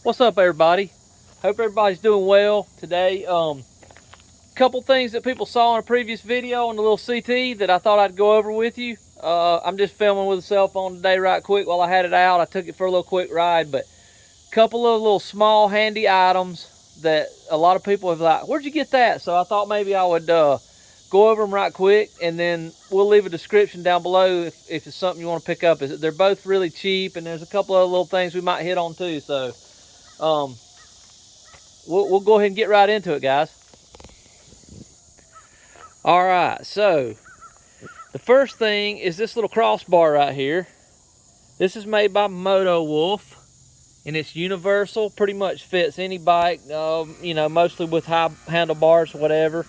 What's up, everybody? Hope everybody's doing well today. Couple things that people saw in a previous video on the little CT that I thought I'd go over with you. I'm just filming with a cell phone today right quick while I had it out. I took it for a little quick ride, but a couple of little small handy items that a lot of people have like, where'd you get that? So I thought maybe I would go over them right quick, and then we'll leave a description down below if it's something you want to pick up. They're both really cheap, and there's a couple of little things we might hit on too. So we'll go ahead and get right into it, guys. All right, so the first thing is this little crossbar right here. This is made by Moto Wolf, and it's universal. Pretty much fits any bike, you know, mostly with high handlebars, whatever.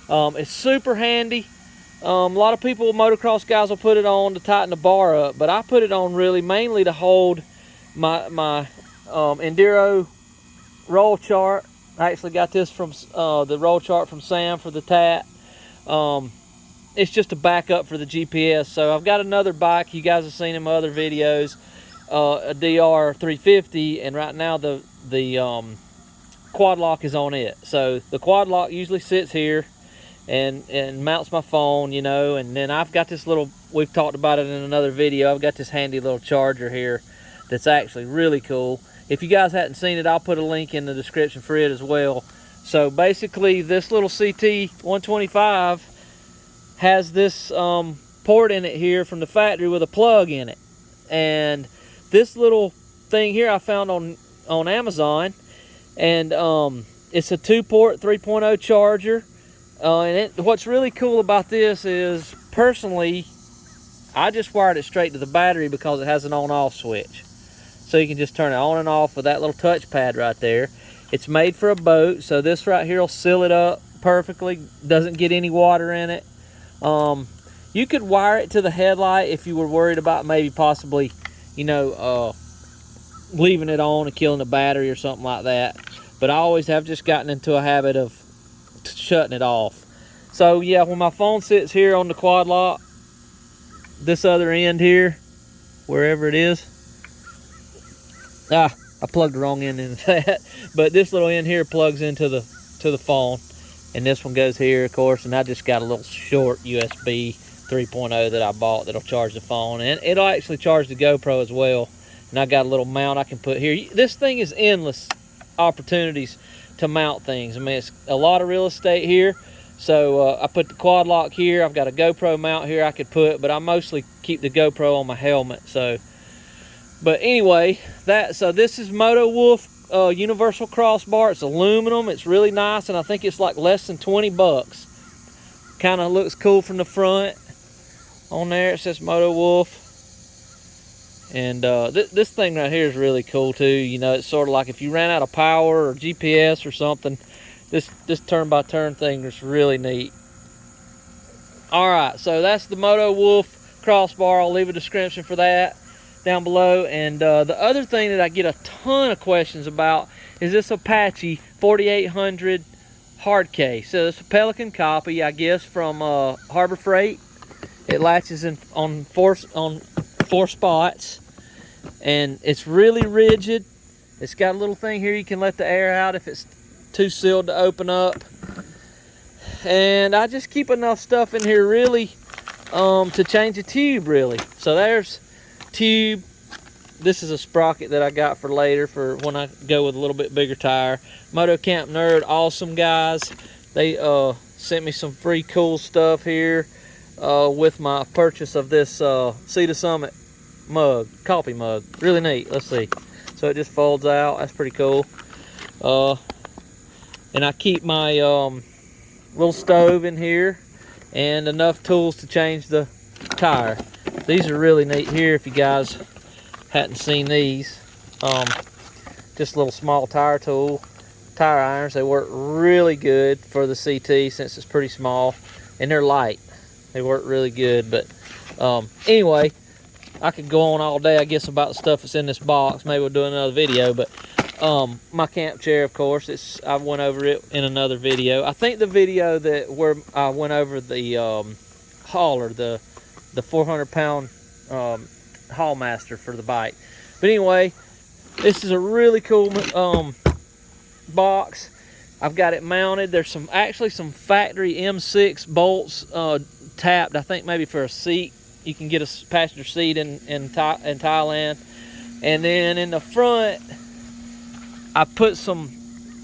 It's super handy. A lot of people, motocross guys, will put it on to tighten the bar up, but I put it on really mainly to hold my Enduro roll chart. I actually got this from the roll chart from Sam for the TAT. It's just a backup for the GPS. So I've got another bike. You guys have seen in my other videos, a DR 350, and right now the quad lock is on it. So the quad lock usually sits here and mounts my phone, you know, and then I've got this little, we've talked about it in another video, I've got this handy little charger here that's actually really cool. If you guys hadn't seen it, I'll put a link in the description for it as well. So basically this little CT125 has this port in it here from the factory with a plug in it, and this little thing here I found on Amazon, and it's a 2-port 3.0 charger. And what's really cool about this is, personally, I just wired it straight to the battery because it has an on-off switch. So you can just turn it on and off with that little touchpad right there. It's made for a boat, so this right here will seal it up perfectly. Doesn't get any water in it. You could wire it to the headlight if you were worried about maybe possibly, you know, leaving it on and killing the battery or something like that. But I always have just gotten into a habit of shutting it off. So yeah, when my phone sits here on the quad lock, this other end here, wherever it is, I plugged the wrong end into that, but this little end here plugs into the phone, and this one goes here, of course. And I just got a little short USB 3.0 that I bought that'll charge the phone, and it'll actually charge the GoPro as well. And I got a little mount I can put here. This thing is endless opportunities to mount things. I mean, it's a lot of real estate here. So I put the quad lock here. I've got a GoPro mount here I could put, but I mostly keep the GoPro on my helmet. So, but anyway, so this is Moto Wolf universal crossbar. It's aluminum. It's really nice, and I think it's like less than 20 bucks. Kind of looks cool from the front. On there it says Moto Wolf. And this thing right here is really cool too. You know, it's sort of like if you ran out of power or GPS or something, this turn-by-turn thing is really neat. All right, so that's the Moto Wolf crossbar. I'll leave a description for that down below. And the other thing that I get a ton of questions about is this Apache 4800 hard case. So it's a Pelican copy, I guess, from Harbor Freight. It latches on four spots, and it's really rigid. It's got a little thing here you can let the air out if it's too sealed to open up. And I just keep enough stuff in here really to change a tube really. So there's tube. This is a sprocket that I got for later for when I go with a little bit bigger tire. Moto Camp Nerd, awesome guys. They sent me some free cool stuff here with my purchase of this Sea to Summit mug, coffee mug. Really neat. Let's see. So it just folds out. That's pretty cool. And I keep my little stove in here and enough tools to change the tire. These are really neat here if you guys hadn't seen these. Just a little small tire tool. Tire irons. They work really good for the CT since it's pretty small, and they're light. They work really good. But anyway, I could go on all day, I guess, about the stuff that's in this box. Maybe we'll do another video. But my camp chair, of course, I went over it in another video. I think the video where I went over the hauler, the 400-pound haul master for the bike. But anyway, This is a really cool box. I've got it mounted. There's actually some factory M6 bolts tapped, I think maybe for a seat. You can get a passenger seat in Thailand. And then in the front, I put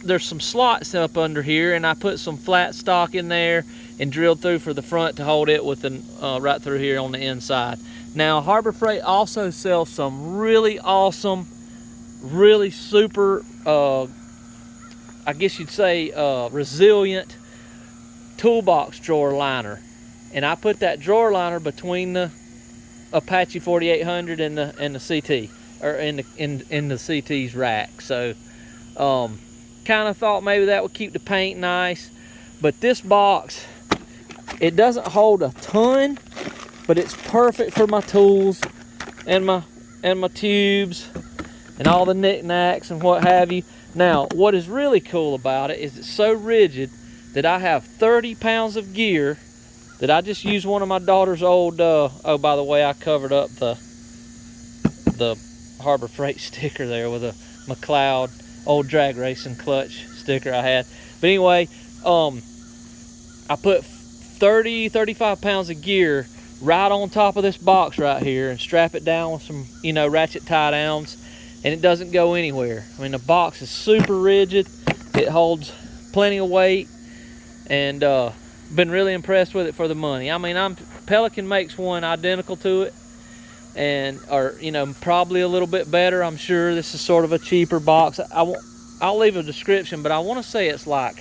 there's some slots up under here, and I put some flat stock in there and drilled through for the front to hold it with right through here on the inside. Now, Harbor Freight also sells some really awesome, really super, I guess you'd say, resilient toolbox drawer liner. And I put that drawer liner between the Apache 4800 and the CT, or in the CT's rack. So, kind of thought maybe that would keep the paint nice. But this box, it doesn't hold a ton, but it's perfect for my tools and my tubes and all the knickknacks and what have you. Now, what is really cool about it is it's so rigid that I have 30 pounds of gear that I just used one of my daughter's old, oh, by the way, I covered up the Harbor Freight sticker there with a McLeod old drag racing clutch sticker I had. But anyway, I put 35 pounds of gear right on top of this box right here and strap it down with some, ratchet tie downs, and it doesn't go anywhere. I mean, the box is super rigid. It holds plenty of weight, and been really impressed with it for the money. I mean, Pelican makes one identical to it, or probably a little bit better. I'm sure this is sort of a cheaper box. I'll leave a description, but I want to say it's like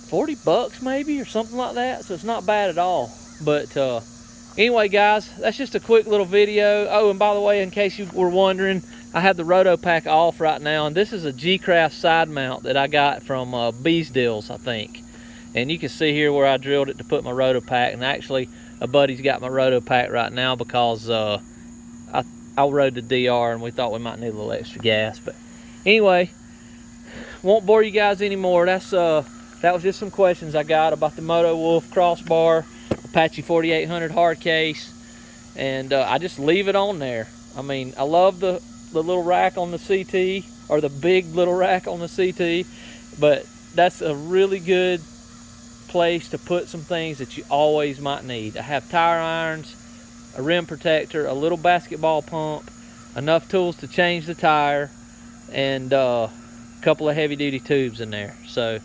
40 bucks maybe, or something like that. So it's not bad at all. But anyway, guys, that's just a quick little video. Oh, and by the way, in case you were wondering, I have the Rotopack off right now, and this is a G-Craft side mount that I got from Bees Deals, I think. And you can see here where I drilled it to put my Rotopack, and actually a buddy's got my Rotopack right now because I rode the DR and we thought we might need a little extra gas. But anyway, won't bore you guys anymore. That was just some questions I got about the Moto Wolf crossbar, Apache 4800 hard case, and I just leave it on there. I mean, I love the little rack on the CT, or the big little rack on the CT, but that's a really good place to put some things that you always might need. I have tire irons, a rim protector, a little basketball pump, enough tools to change the tire, and a couple of heavy duty tubes in there. So,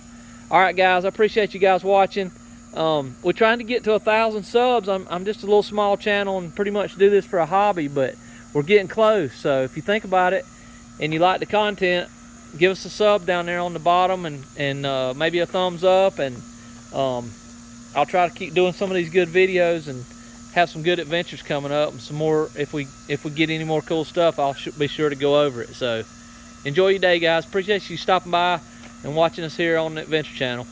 all right, guys, I appreciate you guys watching. We're trying to get to 1,000 subs. I'm just a little small channel and pretty much do this for a hobby, but we're getting close. So if you think about it and you like the content, give us a sub down there on the bottom, and maybe a thumbs up, and I'll try to keep doing some of these good videos and have some good adventures coming up, and some more. If we get any more cool stuff, I'll be sure to go over it. So enjoy your day, guys. Appreciate you stopping by and watching us here on the Adventure Channel.